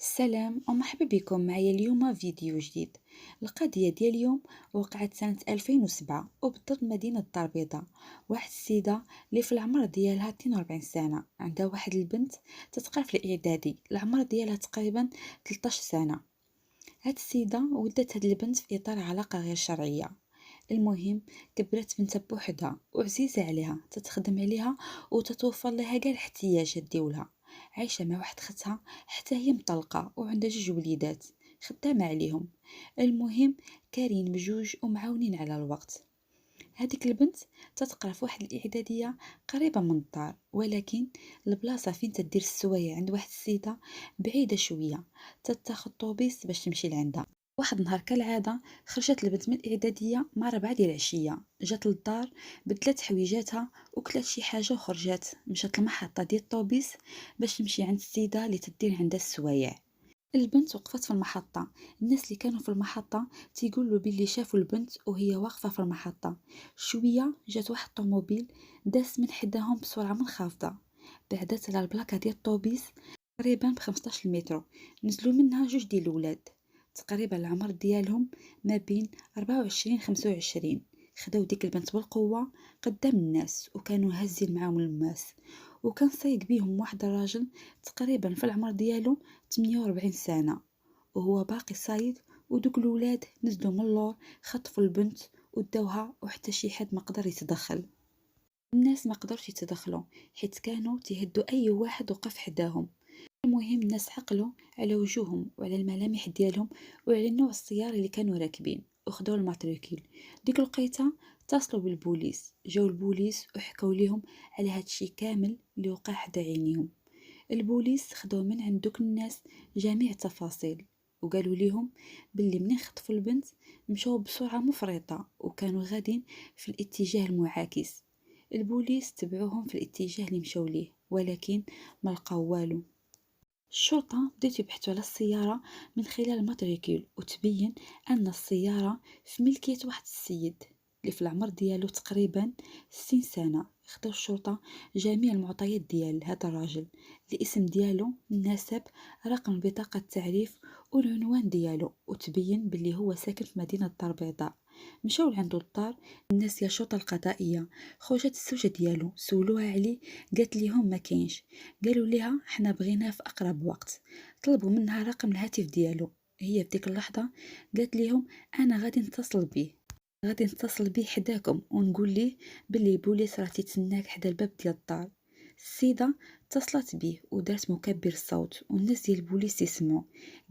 السلام ومرحبا بكم معايا اليوم فيديو جديد. القضية ديال اليوم وقعت سنة 2007 وبالضبط مدينة الدار البيضاء. واحد السيدة اللي في العمر ديالها 42 سنة عندها واحد البنت تتقرا في الاعدادي، العمر ديالها تقريبا 13 سنة. هاد السيدة ولدت هاد البنت في اطار علاقة غير شرعية. المهم كبرت بنتها بوحدها وعزيزة عليها، تتخدم عليها وتتوفر لها كاع الاحتياجات ديالها. عايشة مع واحد ختها حتى هي مطلقة وعندها جوج وليدات خدامة عليهم. المهم كارين بجوج ومعاونين على الوقت. هذيك البنت تتقرا في واحد الاعداديه قريبه من الدار، ولكن البلاصه فين تدير السوايع عند واحد السيده بعيده شويه، تتاخد طوبيس باش تمشي لعندها. واحد النهار كالعاده خرجت البنت من الاعداديه مع 4 ديال العشيه، جات للدار بدلت حويجاتها وكلات شي حاجه وخرجت مشات للمحطه ديال الطوبيس باش تمشي عند السيده اللي تدير عندها السوايع. البنت وقفت في المحطة، الناس اللي كانوا في المحطة تيقولوا باللي شافوا البنت وهي واقفة في المحطة. شوية جات واحد طوموبيل داس من حداهم بسرعة منخفضة، بعدات على البلاكة ديال الطوبيس تقريبا ب15 متر. نزلوا منها جوج ديال الولاد تقريبا العمر ديالهم ما بين 24 25. خداو ديك البنت بالقوة قدام الناس وكانوا هازين معاهم الماس، وكان صايق بيهم واحد الراجل تقريبا في العمر ديالو 48 سنة وهو باقي صايد. ودوك الولاد نزلوا من اللور خطفوا البنت وداوها وحتى شي حد ما قدر يتدخل. الناس ما قدرش يتدخلوا حيت كانوا تيهدوا اي واحد وقف حداهم. المهم الناس عقلوا على وجوههم وعلى الملامح ديالهم وعلى نوع السيارة اللي كانوا راكبين وخدوا الماتريكيل. ديك الوقيته اتصلوا بالبوليس، جاو البوليس وحكوا ليهم على هادشي كامل اللي وقع حدا عينيهم. البوليس خداو من عند دوك الناس جميع التفاصيل وقالوا ليهم باللي منين خطفوا البنت مشاو بسرعة مفرطة وكانوا غادين في الاتجاه المعاكس. البوليس تبعوهم في الاتجاه اللي مشاو ليه ولكن ما لقاو والو. الشرطة بدات يبحثوا على السيارة من خلال الماتريكيل وتبين أن السيارة في ملكية واحد السيد اللي في العمر ديالو تقريبا 60 سنة. خداو الشرطة جميع المعطيات ديال هذا الراجل، الاسم ديالو، النسب، رقم بطاقة التعريف والعنوان ديالو، وتبين باللي هو ساكن في مدينة الدار البيضاء. مشاو لعندو الدار الناس ديال الشرطة القضائية، خرجت الزوجة ديالو سولوها عليه قالت ليهم ما كاينش. قالوا ليها حنا بغيناه في اقرب وقت، طلبوا منها رقم الهاتف ديالو. هي في ديك اللحظه قالت ليهم انا غادي نتصل بيه حداكم ونقول ليه باللي بوليس راه تيتسناك حدا الباب ديال الدار. السيده اتصلت بيه ودارت مكبر الصوت والناس ديال البوليس يسمعوا.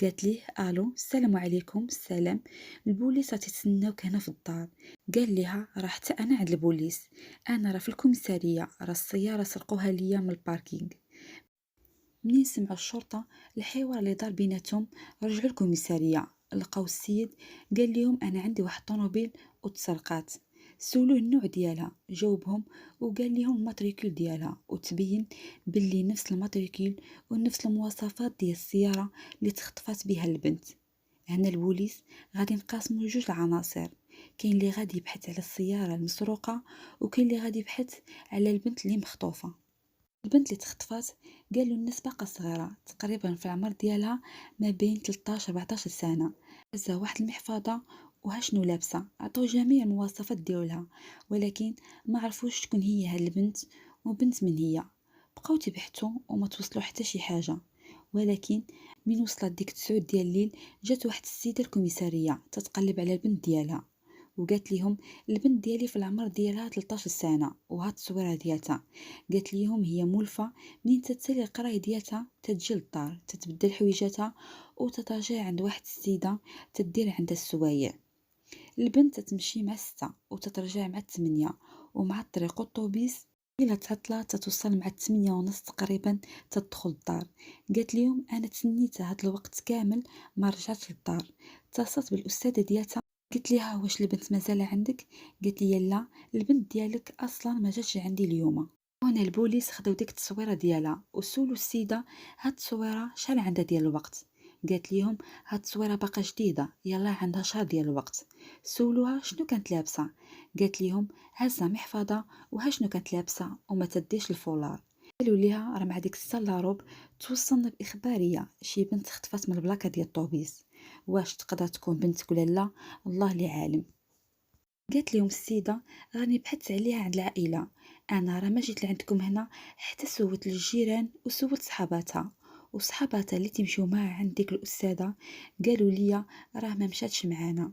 قالت ليه الو السلام عليكم. السلام، البوليس راه تيتسناوك هنا في الدار. قال ليها راه حتى انا عند البوليس، انا راه في الكوميساريه، راه السياره سرقوها ليا من الباركينغ. منين سمعوا الشرطة الحوار اللي دار بيناتهم رجعوا الكوميسارية، لقاو السيد قال لهم انا عندي واحد طونوبيل وتسرقات. سولوه النوع ديالها جاوبهم وقال لهم الماتريكول ديالها، وتبين باللي نفس الماتريكول ونفس المواصفات ديال السيارة اللي تخطفات بها البنت. هنا البوليس غادي نقاسموا جوج العناصر، كاين اللي غادي يبحث على السيارة المسروقة وكاين اللي غادي يبحث على البنت اللي مخطوفة. البنت اللي تخطفات قالوا الناس باقا صغيرة تقريبا في العمر ديالها ما بين 13 14 سنة. هزا واحد المحفظة وها شنو لابسة، عطوا جميع المواصفات ديالها ولكن ما عرفوش شكون هي هاد البنت وبنت من هي. بقاو تبحثوا وما توصلوا حتى شي حاجة. ولكن من وصلت ديك 9 ديال الليل جات واحد السيدة الكوميسارية تتقلب على البنت ديالها وقالت لهم البنت ديالي في العمر ديالها 13 سنة وهاد التصويره ديالتها. قالت ليهم هي مولفه منين تتسالي القرايه ديالتها تتجي للدار تتبدل حويجاتها وتترجع عند واحد السيده تدير عندها السوايع. البنت تتمشي مع 6 وتترجع مع 8 ومع الطريق والطوبيس إلا تعطلة تتوصل مع 8:30 تقريبا تدخل الدار. قالت ليهم انا تسنيتها هاد الوقت كامل ما رجعت للدار. اتصلت بالاستاذه ديالتها قلت ليها واش البنت مازال عندك؟ قالت لي لا، البنت ديالك اصلا ما جاتش عندي اليوم. هنا البوليس خداو ديك التصويره ديالها وسولوا السيده هاد التصويره شحال عندها ديال الوقت. قالت ليهم هاد التصويره باقا جديده يلا عندها شهر ديال الوقت. سولوها شنو كانت لابسه؟ قالت ليهم هازه محفظه وها شنو كانت لابسه وما تديش الفولار. قالوا ليها راه مع ديك السلاروب توصلنا باخباريه شي بنت خطفات من البلاكه ديال الطوبيس، واش تقدر تكون بنتك ولا لا؟ الله اللي عالم. قالت لهم السيده راني بحثت عليها عند العائله، انا راه ما جيت لعندكم هنا حتى سولت الجيران وسولت صحاباتها، وصحاباتها اللي تمشيو معها عند ديك الاستاذه قالوا لي راه ما مشاتش معانا.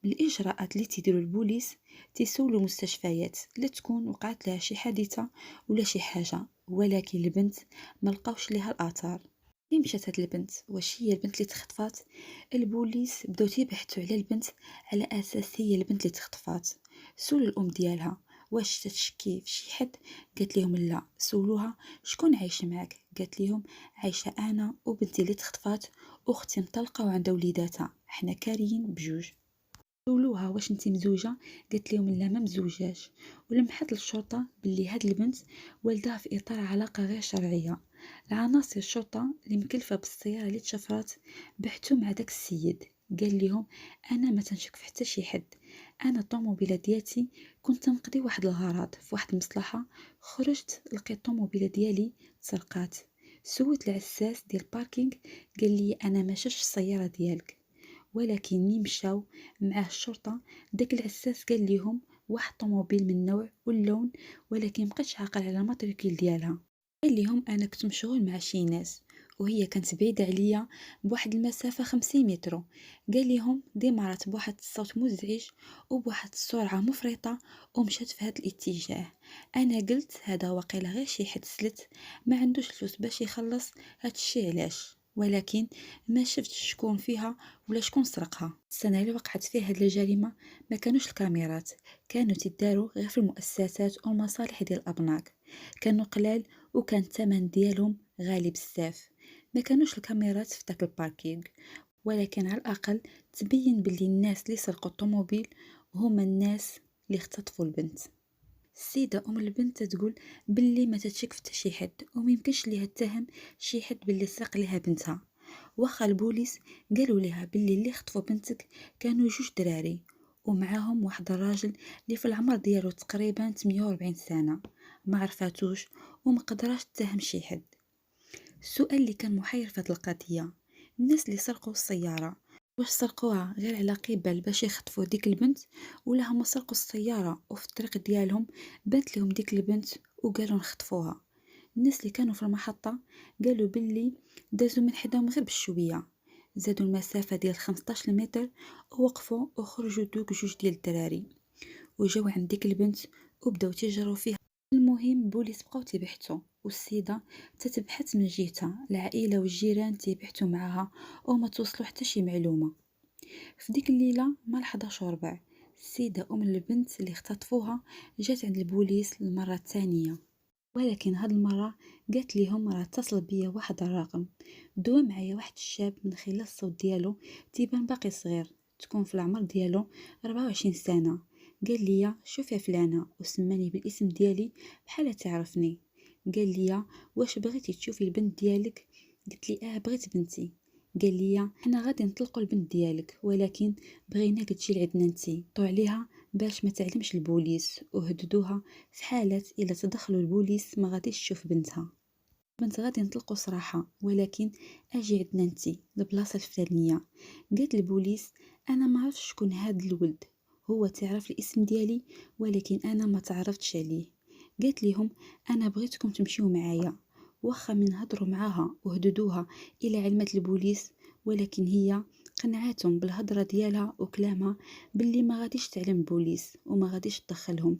بالإجراءات اللي تيديروا البوليس تيسولوا المستشفيات لا تكون وقعت لها شي حادثة ولا شي حاجة، ولكن البنت ما لقاوش ليها الآثار. فين مشات هاد البنت؟ واش هي البنت اللي تخطفات؟ البوليس بداو تيبحثوا على البنت على اساس هي البنت اللي تخطفات. سولوا الام ديالها واش تتشكي في شي حد؟ قالت لهم لا. سولوها شكون عايش معاك؟ قالت لهم عايشه انا وبنتي اللي تخطفات، اختي مطلقه وعندها وليداتها، حنا كاريين بجوج. سولوها واش نتي مزوجة؟ قالت لهم لا ما مزوجاش. ولمحت للشرطة باللي هاد البنت والدها في إطار علاقة غير شرعية. العناصر الشرطة اللي مكلفة بالسيارة اللي تشفرات بحثوا مع داك السيد، قال لهم انا ما تنشك في حتى شي حد، انا الطوموبيله ديالتي كنت نقضي واحد الغرض في واحد المصلحه، خرجت لقيت الطوموبيله ديالي تسرقات. سويت العساس ديال الباركينغ قال لي انا ما شفتش السياره ديالك، ولكن ملي مشاو معاه الشرطة داك العساس قال ليهم واحد طوموبيل من النوع واللون، ولكن مبقاش عاقل على الماتريكيل ديالها. قال ليهم انا كنت مشغول مع شي ناس وهي كانت بعيدة عليا بواحد المسافة 50 متر. قال ليهم دمرت بواحد الصوت مزعج وبواحد السرعة مفرطة ومشات في هذا الاتجاه. انا قلت هذا واقيلا غير شي حد سلت ما عندوش فلوس باش يخلص هاد الشي علاش، ولكن ما شفتش شكون فيها ولا شكون سرقها. السنة اللي وقعت فيها هاد الجريمة ما كانوش الكاميرات، كانوا تداروا غير في المؤسسات والمصالح ديال الأبناك، كانوا قلال وكان الثمن ديالهم غالي بزاف. ما كانوش الكاميرات في داك الباركينغ، ولكن على الأقل تبين باللي الناس اللي سرقوا الطوموبيل هما الناس اللي اختطفوا البنت. السيدة أم البنت تقول باللي ما تتشك في شي حد وميمكنش ليها تتهم شي حد باللي سرق لها بنتها. واخا البوليس قالوا لها باللي اللي خطفوا بنتك كانوا جوج دراري ومعاهم واحد الراجل اللي في العمر ديالو تقريبا 48 سنة، ما عرفاتوش وما قدراش تتهم شي حد. السؤال اللي كان محير في هذه القضية، الناس اللي سرقوا السيارة واش سرقوها غير على قبل باش يخطفوا ديك البنت، ولا هما سرقوا السيارة وفي الطريق ديالهم بانت لهم ديك البنت وقالوا نخطفوها؟ الناس اللي كانوا في المحطة قالوا باللي دازوا من حداهم غير بشوية، زادوا المسافة ديال 15 متر ووقفوا وخرجوا دوك جوج ديال الدراري وجاو عند ديك البنت وبداو تيجروا فيها. المهم بوليس بقاو تيبحثوا والسيدة تتبحث من جهتها، العائلة والجيران تيبحثوا معها وما توصلوا حتى شي معلومة. في ديك الليلة مع 11 وربع السيدة أم البنت اللي اختطفوها جات عند البوليس للمرة الثانية، ولكن هاد المرة قالت ليهم راه اتصل بيا واحد الرقم، دوا معايا واحد الشاب من خلال الصوت ديالو تيبان باقي صغير، تكون في العمر ديالو 24 سنة. قال لي شوف يا فلانة وسماني بالاسم ديالي بحال تعرفني. قال لي واش بغيتي تشوفي البنت ديالك؟ قلت لي بغيت بنتي. قال لي حنا غادي نطلقوا البنت ديالك ولكن بغيناك تجي لعندنا انتي طوع عليها باش ما تعلمش البوليس، وهددوها في حالة إلا تدخلوا البوليس ما غاديش تشوف بنتها. بنت غادي نطلقوا صراحة ولكن اجي عندنا انتي البلاصة الفلانية. قالت البوليس انا ما عرفتش شكون هاد الولد، هو تعرف الاسم ديالي ولكن انا ما تعرفتش عليه. قالت لهم انا بغيتكم تمشيو معايا، واخا من هضروا معاها وهددوها الى علمت البوليس، ولكن هي قنعاتهم بالهضرة ديالها وكلامها باللي ما غاديش تعلم البوليس وما غاديش تدخلهم.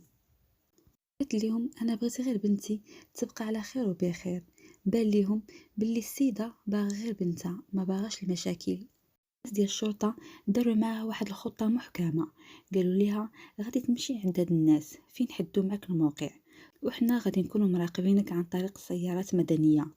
قلت لهم انا بغيت غير بنتي تبقى على خير وبخير. بان ليهم باللي السيده باغا غير بنتها ما باغاش المشاكل. الناس ديال الشرطه داروا معاها واحد الخطه محكمه، قالوا ليها غادي تمشي عند هاد الناس فين حدوا معاك الموقع وحنا غادي نكونوا مراقبينك عن طريق سيارات مدنيه.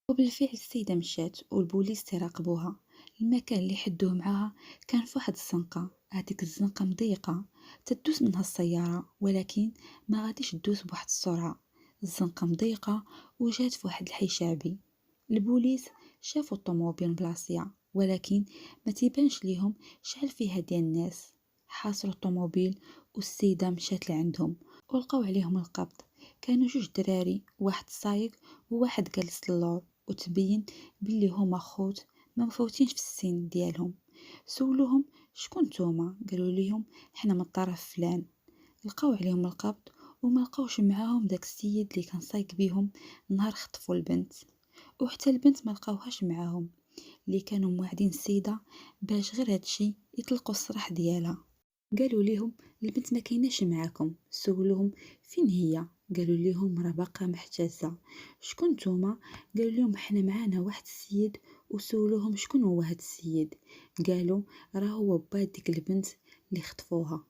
وبالفعل السيدة مشات والبوليس تراقبوها. المكان اللي حدوه معاها كان في واحد الزنقة، هذيك الزنقة مضيقة تدوس منها السيارة ولكن ما غاديش تدوس بواحد السرعة، الزنقة مضيقة وجات في واحد الحي شعبي. البوليس شافوا الطوموبيل بلاصية ولكن ما تيبانش ليهم شحال فيها ديال الناس. حاصروا الطوموبيل والسيدة مشات لعندهم ولقاو عليهم القبض، كانوا جوج دراري، واحد صايغ وواحد جالس للور، وتبين بلي هما خوت ما مفوتينش في السن ديالهم. سولوهم شكون نتوما؟ قالوا ليهم حنا من الطرف فلان. لقاو عليهم القبض وما لقاوش معاهم داك السيد اللي كان صايق بيهم نهار خطفوا البنت، وحتى البنت ما لقاوهاش معاهم، اللي كانوا موعدين السيدة باش غير هادشي يطلقوا السراح ديالها. قالوا ليهم البنت ما كايناش معاكم. سولوهم فين هي؟ قالوا ليهم راه باقا محتجزه. شكون نتوما؟ قالوا لهم حنا معانا واحد السيد. وسولوهم شكون هو هاد السيد؟ قالوا راه هو با ديك البنت اللي خطفوها.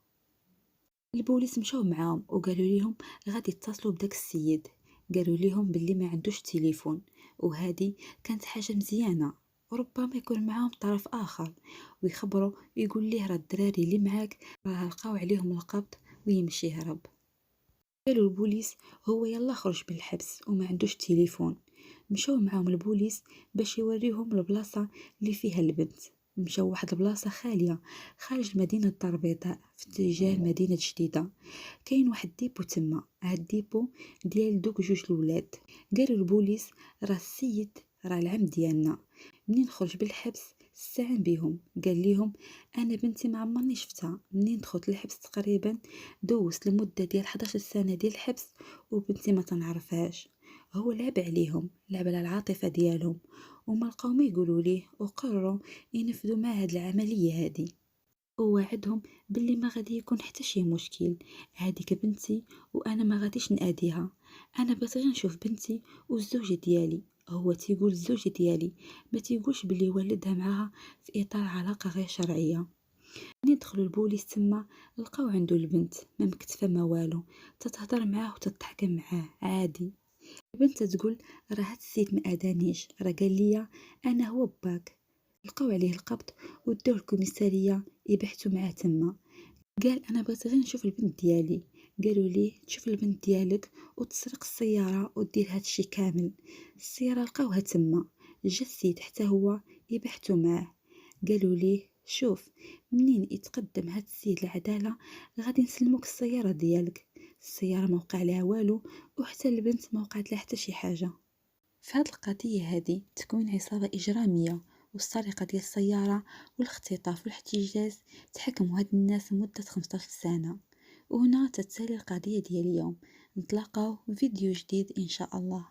البوليس مشاو معاهم وقالوا ليهم غادي يتصلوا بداك السيد. قالوا ليهم باللي ما عندوش تليفون، وهذه كانت حاجه مزيانه، وربما يكون معاهم طرف اخر ويخبروا يقول ليه راه الدراري اللي معاك راه لقاو عليهم القبض ويمشي هرب. قالوا البوليس هو يلا خرج بالحبس وما عندوش تليفون. مشاو معاهم البوليس باش يوريهم البلاصه اللي فيها البنت. مشاو واحد البلاصه خاليه خارج مدينه دار البيضاء في اتجاه مدينه جديده. كاين واحد ديبو تما، هاد الديبو ديال دوك جوج الولاد. قالوا البوليس راه السيد راه العم ديالنا، منين خرج بالحبس استعان بهم. قال ليهم انا بنتي ما عمرني شفتها، منين دخلت الحبس تقريبا دوزت لمده ديال 11 سنه ديال الحبس وبنتي ما تنعرفهاش. هو لعب عليهم، لعب على العاطفه ديالهم، وما لقاو ما يقولوا ليه، وقرروا ينفذوا مع هاد العمليه هادي. ووعدهم باللي ما غادي يكون حتى شي مشكل، هذيك بنتي وانا ما غاديش ناديها، انا بغيت غير نشوف بنتي والزوجه ديالي. هو تيقول الزوجه ديالي، ما تيقولش باللي والدها معاها في اطار علاقه غير شرعيه. ملي دخلوا البوليس تما لقاو عنده البنت ما مكتفه ما والو، تتهضر معاه وتضحك معاه عادي. البنت تقول راه هاد السيد ما ادانيش، راه قال لي انا هو باك. لقاو عليه القبض ودوه الكوميساريه يبحثوا معاه تما. قال انا بغيت غير نشوف البنت ديالي. قالوا ليه تشوف البنت ديالك وتسرق السياره ودير هادشي كامل. السياره لقاوها تما. جا السيد حتى هو يبحثوا معاه. قالوا ليه شوف منين يتقدم هاد السيد العداله غادي نسلموك السياره ديالك. السياره ما وقع لها والو، وحتى البنت ما وقعت لها حتى شي حاجه. في هاد القضيه هادي تكون عصابه اجراميه، والسرقه ديال السياره والاختطاف والاحتجاز تحكموا هاد الناس لمده 15 سنه. وهنا تتسالي القضيه ديال اليوم. نتلاقاو في فيديو جديد ان شاء الله.